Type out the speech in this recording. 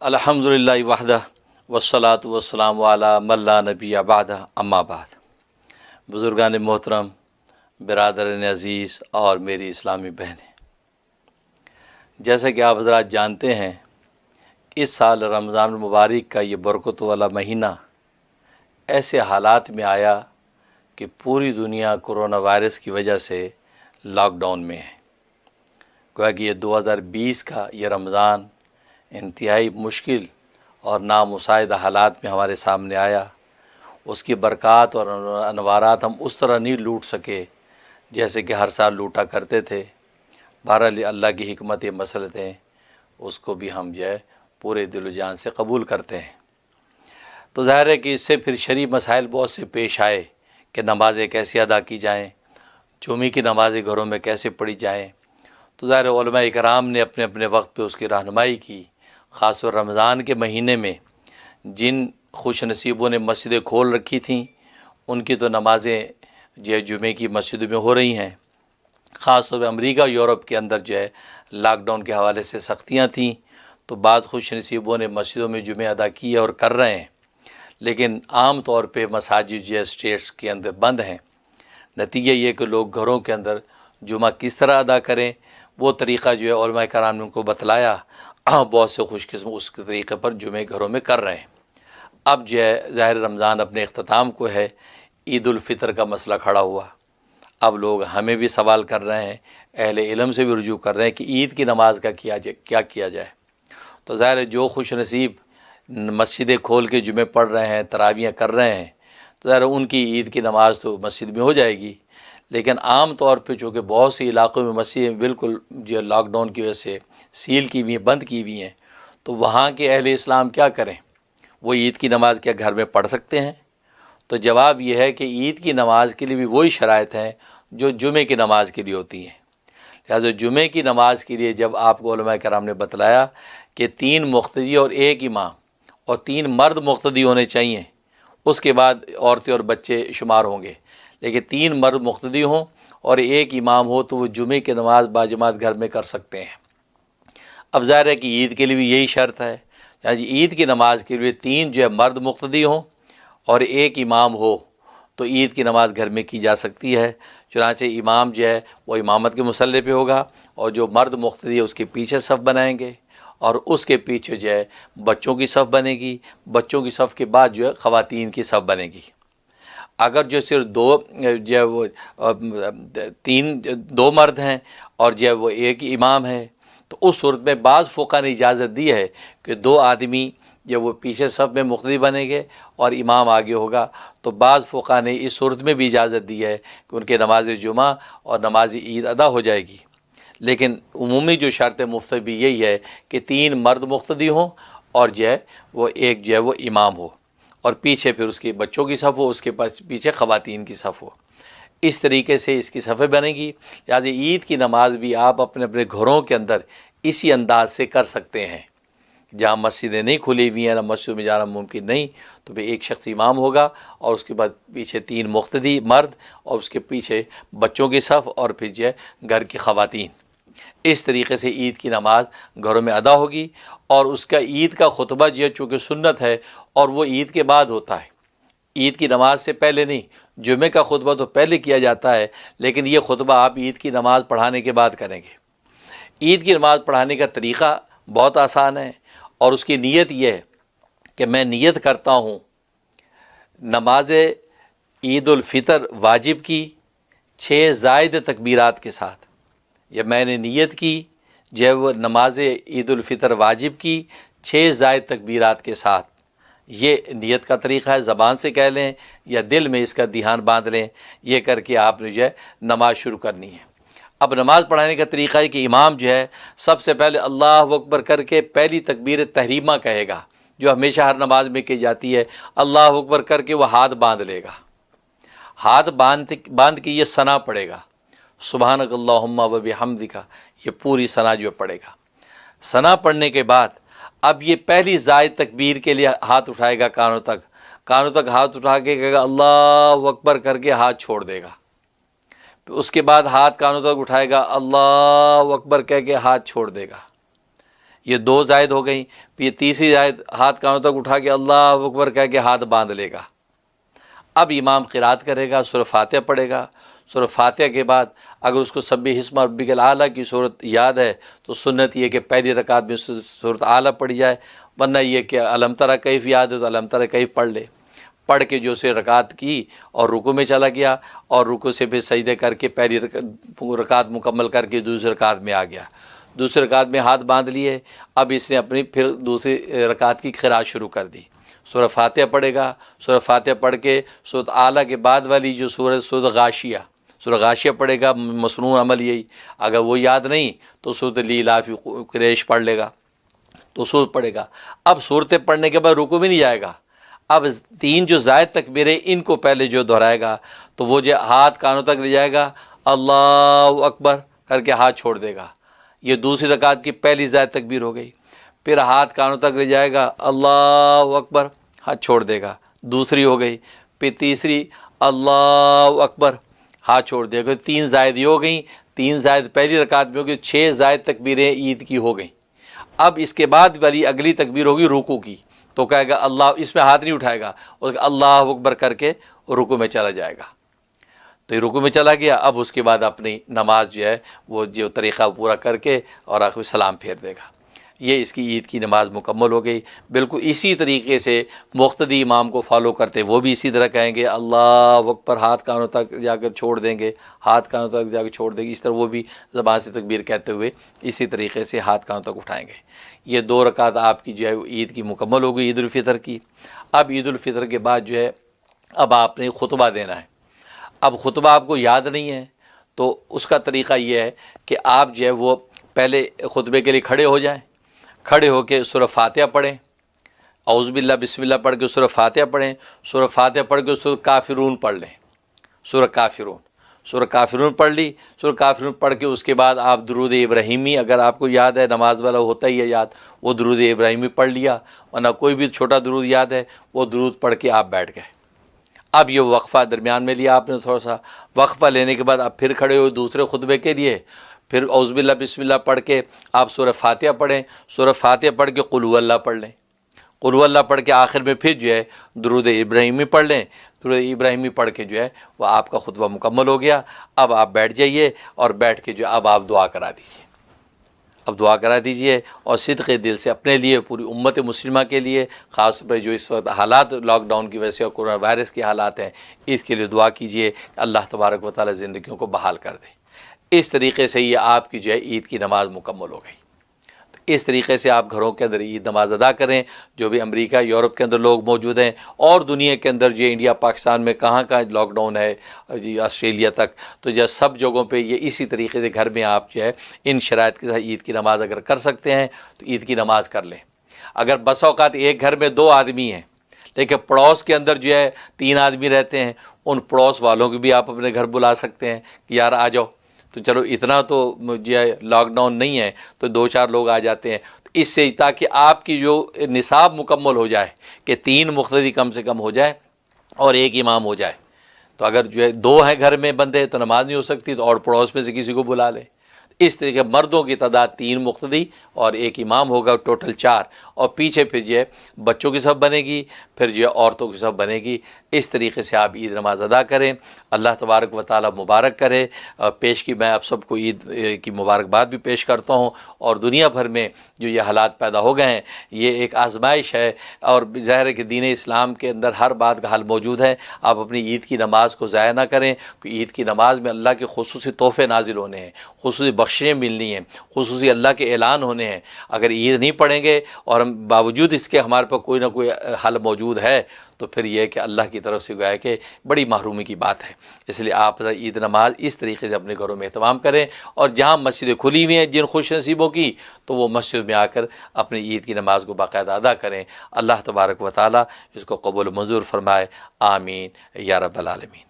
الحمدللہ وحدہ والصلاۃ والسلام علی من لا نبی بعدہ اما بعد۔ بزرگان محترم، برادران عزیز اور میری اسلامی بہنیں، جیسا کہ آپ حضرات جانتے ہیں، اس سال رمضان المبارک کا یہ برکت والا مہینہ ایسے حالات میں آیا کہ پوری دنیا کرونا وائرس کی وجہ سے لاک ڈاؤن میں ہے۔ گویا کہ یہ 2020 کا یہ رمضان انتہائی مشکل اور نامساعد حالات میں ہمارے سامنے آیا۔ اس کی برکات اور انوارات ہم اس طرح نہیں لوٹ سکے جیسے کہ ہر سال لوٹا کرتے تھے۔ بہرحال اللہ کی حکمت مسلط ہیں، اس کو بھی ہم پورے دل و جان سے قبول کرتے ہیں۔ تو ظاہر ہے کہ اس سے پھر شرعی مسائل بہت سے پیش آئے کہ نمازیں کیسے ادا کی جائیں، جمعے کی نمازیں گھروں میں کیسے پڑھی جائیں۔ تو ظاہر علماء کرام نے اپنے اپنے وقت پہ اس کی رہنمائی کی۔ خاص طور رمضان کے مہینے میں جن خوش نصیبوں نے مسجدیں کھول رکھی تھیں، ان کی تو نمازیں جمعے کی مسجدوں میں ہو رہی ہیں۔ خاص طور پہ امریکہ یورپ کے اندر لاک ڈاؤن کے حوالے سے سختیاں تھیں، تو بعض خوش نصیبوں نے مسجدوں میں جمعے ادا کیے اور کر رہے ہیں، لیکن عام طور پہ مساجد اسٹیٹس کے اندر بند ہیں۔ نتیجہ یہ کہ لوگ گھروں کے اندر جمعہ کس طرح ادا کریں، وہ طریقہ علماء کرام نے ان کو بتلایا۔ بہت سے خوش قسم اس کے طریقے پر جمعے گھروں میں کر رہے ہیں۔ اب ظاہر رمضان اپنے اختتام کو ہے، عید الفطر کا مسئلہ کھڑا ہوا۔ اب لوگ ہمیں بھی سوال کر رہے ہیں، اہل علم سے بھی رجوع کر رہے ہیں کہ عید کی نماز کا کیا کیا جائے۔ تو ظاہر جو خوش نصیب مسجدیں کھول کے جمعے پڑھ رہے ہیں، تراویحیں کر رہے ہیں، تو ظاہر ان کی عید کی نماز تو مسجد میں ہو جائے گی۔ لیکن عام طور پہ چونکہ بہت سی علاقوں میں مسجدیں بالکل لاک ڈاؤن کی وجہ سے سیل کی ہوئی ہیں، بند کی ہوئی ہیں، تو وہاں کے اہل اسلام کیا کریں؟ وہ عید کی نماز کیا گھر میں پڑھ سکتے ہیں؟ تو جواب یہ ہے کہ عید کی نماز کے لیے بھی وہی شرائط ہیں جو جمعے کی نماز کے لیے ہوتی ہیں۔ لہٰذا جمعے کی نماز کے لیے جب آپ کو علماء کرام نے بتلایا کہ 3 مقتدی اور 1 امام اور 3 مرد مقتدی ہونے چاہیے، اس کے بعد عورتیں اور بچے شمار ہوں گے، لیکن 3 مرد مقتدی ہوں اور 1 امام ہو تو وہ جمعے کی نماز باجماعت گھر میں کر سکتے ہیں۔ اب ظاہر ہے کہ عید کے لیے بھی یہی شرط ہے، عید کی نماز کے لیے 3 مرد مقتدی ہوں اور 1 امام ہو تو عید کی نماز گھر میں کی جا سکتی ہے۔ چنانچہ امام وہ امامت کے مصلی پہ ہوگا، اور جو مرد مقتدی ہے اس کے پیچھے صف بنائیں گے، اور اس کے پیچھے بچوں کی صف بنے گی، بچوں کی صف کے بعد خواتین کی صف بنے گی۔ اگر صرف 2 مرد ہیں اور وہ 1 امام ہے، تو اس صورت میں بعض فقہا نے اجازت دی ہے کہ 2 آدمی وہ پیچھے صف میں مقتدی بنیں گے اور امام آگے ہوگا۔ تو بعض فقہا نے اس صورت میں بھی اجازت دی ہے کہ ان کے نماز جمعہ اور نماز عید ادا ہو جائے گی۔ لیکن عمومی جو شرط مفتبی یہی ہے کہ 3 مرد مقتدی ہوں اور وہ 1 وہ امام ہو، اور پیچھے پھر اس کے بچوں کی صف ہو، اس کے پاس پیچھے خواتین کی صف ہو۔ اس طریقے سے اس کی صفیں بنے گی۔ لہٰذا عید کی نماز بھی آپ اپنے اپنے گھروں کے اندر اسی انداز سے کر سکتے ہیں۔ جہاں مسجدیں نہیں کھلی ہوئی ہیں، مسجد میں جانا ممکن نہیں، تو پھر 1 شخص امام ہوگا اور اس کے بعد پیچھے 3 مقتدی مرد اور اس کے پیچھے بچوں کی صف اور پھر گھر کی خواتین۔ اس طریقے سے عید کی نماز گھروں میں ادا ہوگی، اور اس کا عید کا خطبہ چونکہ سنت ہے اور وہ عید کے بعد ہوتا ہے، عید کی نماز سے پہلے نہیں۔ جمعے کا خطبہ تو پہلے کیا جاتا ہے، لیکن یہ خطبہ آپ عید کی نماز پڑھانے کے بعد کریں گے۔ عید کی نماز پڑھانے کا طریقہ بہت آسان ہے، اور اس کی نیت یہ ہے کہ میں نیت کرتا ہوں نماز عید الفطر واجب کی 6 زائد تکبیرات کے ساتھ، یا میں نے نیت کی وہ نماز عید الفطر واجب کی 6 زائد تکبیرات کے ساتھ۔ یہ نیت کا طریقہ ہے، زبان سے کہہ لیں یا دل میں اس کا دھیان باندھ لیں، یہ کر کے آپ نے نماز شروع کرنی ہے۔ اب نماز پڑھانے کا طریقہ ہے کہ امام سب سے پہلے اللہ اکبر کر کے پہلی تکبیر تحریمہ کہے گا، جو ہمیشہ ہر نماز میں کی جاتی ہے۔ اللہ اکبر کر کے وہ ہاتھ باندھ لے گا، ہاتھ باندھ کے یہ ثنا پڑے گا، سبحانک اللہم و بحمدک، یہ پوری ثنا پڑے گا۔ ثنا پڑھنے کے بعد اب یہ پہلی زائد تکبیر کے لیے ہاتھ اٹھائے گا کانوں تک، کانوں تک ہاتھ اٹھا کے کہے گا اللہ اکبر کر کے ہاتھ چھوڑ دے گا، اس کے بعد ہاتھ کانوں تک اٹھائے گا اللہ اکبر کہہ کے ہاتھ چھوڑ دے گا۔ یہ 2 زائد ہو گئیں۔ پھر یہ تیسری زائد ہاتھ کانوں تک اٹھا کے اللہ اکبر کہہ کے ہاتھ باندھ لے گا۔ اب امام قرات کرے گا، سورہ فاتحہ پڑھے گا۔ سورہ فاتحہ کے بعد اگر اس کو سبح اسم ربک الاعلیٰ کی صورت یاد ہے تو سنت یہ کہ پہلی رکعت میں صورت اعلیٰ پڑھی جائے، ورنہ یہ کہ الم تری کیف یاد ہے تو الم تری کیف پڑھ لے، پڑھ کے جو سے رکعت کی اور رکوع میں چلا گیا، اور رکوع سے پھر سجدے کر کے پہلی رکعت مکمل کر کے دوسری رکعت میں آ گیا، دوسری رکعت میں ہاتھ باندھ لیے۔ اب اس نے اپنی پھر دوسری رکعت کی قرات شروع کر دی، سورہ فاتحہ پڑھے گا۔ سورہ فاتحہ پڑھ کے سورۃ اعلیٰ کے بعد والی جو سورۃ غاشیہ، سورہ غاشیہ پڑھے گا، مسنون عمل یہی، اگر وہ یاد نہیں تو سورۃ لیلاف قریش پڑھ لے گا، تو سورت پڑھے گا۔ اب صورتیں پڑھنے کے بعد رکوع میں نہیں جائے گا، اب 3 جو زائد تکبیریں ان کو پہلے جو دہرائے گا، تو وہ جو ہاتھ کانوں تک لے جائے گا، اللہ اکبر کر کے ہاتھ چھوڑ دے گا۔ یہ دوسری رکعت کی پہلی زائد تکبیر ہو گئی۔ پھر ہاتھ کانوں تک لے جائے گا، اللہ اکبر ہاتھ چھوڑ دے گا، دوسری ہو گئی۔ پھر تیسری اللہ اکبر ہاتھ چھوڑ دے گا۔ 3 زائد یہ ہو گئیں، 3 زائد پہلی رکعت میں ہو گئی، 6 زائد تکبیریں عید کی ہو گئیں۔ اب اس کے بعد والی اگلی تکبیر ہوگی رکوع کی، تو کہے گا اللہ، اس میں ہاتھ نہیں اٹھائے گا، اور اللہ اکبر کر کے رکوع میں چلا جائے گا۔ تو یہ رکوع میں چلا گیا، اب اس کے بعد اپنی نماز جو ہے وہ جو طریقہ پورا کر کے اور آخر سلام پھیر دے گا۔ یہ اس کی عید کی نماز مکمل ہو گئی۔ بالکل اسی طریقے سے مقتدی امام کو فالو کرتے وہ بھی اسی طرح کہیں گے اللہ اکبر، ہاتھ کانوں تک جا کر چھوڑ دیں گے، ہاتھ کانوں تک جا کر چھوڑ دیں گے، اس طرح وہ بھی زبان سے تکبیر کہتے ہوئے اسی طریقے سے ہاتھ کانوں تک اٹھائیں گے۔ یہ 2 رکعت آپ کی جو ہے عید کی مکمل ہو گئی، عید الفطر کی۔ اب عید الفطر کے بعد جو ہے اب آپ نے خطبہ دینا ہے۔ اب خطبہ آپ کو یاد نہیں ہے تو اس کا طریقہ یہ ہے کہ آپ جو ہے وہ پہلے خطبے کے لیے کھڑے ہو جائیں، کھڑے ہو کے سورہ فاتحہ پڑھیں، اعوذ باللہ بسم اللہ پڑھ کے سورہ فاتحہ پڑھیں، سورہ فاتحہ پڑھ کے سورہ کافرون پڑھ لیں، سورہ کافرون پڑھ لی۔ سورہ کافرون پڑھ کے اس کے بعد آپ درود ابراہیمی، اگر آپ کو یاد ہے، نماز والا ہوتا ہی ہے یاد، وہ درود ابراہیمی پڑھ لیا، ورنہ کوئی بھی چھوٹا درود یاد ہے وہ درود پڑھ کے آپ بیٹھ گئے۔ اب یہ وقفہ درمیان میں لیا آپ نے، تھوڑا سا وقفہ لینے کے بعد آپ پھر کھڑے ہوئے دوسرے خطبے کے لیے، پھر اعوذ باللہ بسم اللہ پڑھ کے آپ سورہ فاتحہ پڑھیں، سورہ فاتحہ پڑھ کے قل هو اللہ پڑھ لیں، قل هو اللہ پڑھ کے آخر میں پھر جو ہے درود ابراہیمی پڑھ لیں۔ درود ابراہیمی پڑھ کے جو ہے وہ آپ کا خطبہ مکمل ہو گیا۔ اب آپ بیٹھ جائیے اور بیٹھ کے جو اب آپ دعا کرا دیجیے، اب دعا کرا دیجیے، اور صدق دل سے اپنے لیے، پوری امت مسلمہ کے لیے، خاص طور پر جو اس وقت حالات لاک ڈاؤن کی وجہ سے اور کورونا وائرس کے حالات ہیں، اس کے لیے دعا کیجیے کہ اللہ تبارک و تعالی زندگیوں کو بحال کر دے۔ اس طریقے سے یہ آپ کی جو ہے عید کی نماز مکمل ہو گئی۔ اس طریقے سے آپ گھروں کے اندر عید نماز ادا کریں، جو بھی امریکہ یورپ کے اندر لوگ موجود ہیں، اور دنیا کے اندر جو انڈیا پاکستان میں کہاں کہاں لاک ڈاؤن ہے، جی آسٹریلیا تک، تو جو سب جگہوں پہ یہ اسی طریقے سے گھر میں آپ جو ہے ان شرائط کے ساتھ عید کی نماز اگر کر سکتے ہیں تو عید کی نماز کر لیں۔ اگر بس اوقات ایک گھر میں 2 آدمی ہیں لیکن پڑوس کے اندر جو ہے 3 آدمی رہتے ہیں، ان پڑوس والوں کو بھی آپ اپنے گھر بلا سکتے ہیں کہ یار آ جاؤ، تو چلو اتنا تو جو ہے لاک ڈاؤن نہیں ہے تو 2-4 لوگ آ جاتے ہیں، تو اس سے تاکہ آپ کی جو نصاب مکمل ہو جائے کہ 3 مقتدی کم سے کم ہو جائے اور 1 امام ہو جائے۔ تو اگر جو ہے 2 ہیں گھر میں بندے تو نماز نہیں ہو سکتی، تو اور پڑوس میں سے کسی کو بلا لے۔ اس طریقے مردوں کی تعداد 3 مقتدی اور 1 امام ہوگا، ٹوٹل 4، اور پیچھے پھر جو ہے بچوں کی صف بنے گی، پھر جو ہے عورتوں کی صف بنے گی۔ اس طریقے سے آپ عید نماز ادا کریں۔ اللہ تبارک و تعالی مبارک کرے۔ پیش کی میں آپ سب کو عید کی مبارکباد بھی پیش کرتا ہوں، اور دنیا بھر میں جو یہ حالات پیدا ہو گئے ہیں یہ ایک آزمائش ہے، اور ظاہر ہے کہ دین اسلام کے اندر ہر بات کا حل موجود ہے۔ آپ اپنی عید کی نماز کو ضائع نہ کریں، کہ عید کی نماز میں اللہ کے خصوصی تحفے نازل ہونے ہیں، خصوصی بخشیں ملنی ہیں، خصوصی اللہ کے اعلان ہونے ہیں۔ اگر عید نہیں پڑھیں گے اور ہم باوجود اس کے ہمارے پاس کوئی نہ کوئی حل موجود ہے، تو پھر یہ کہ اللہ کی طرف سے گویا کہ بڑی محرومی کی بات ہے۔ اس لیے آپ عید نماز اس طریقے سے اپنے گھروں میں اہتمام کریں، اور جہاں مسجدیں کھلی ہوئی ہیں جن خوش نصیبوں کی، تو وہ مسجد میں آ کر اپنی عید کی نماز کو باقاعدہ ادا کریں۔ اللہ تبارک و تعالی اس کو قبول و منظور فرمائے، آمین یا رب العالمین۔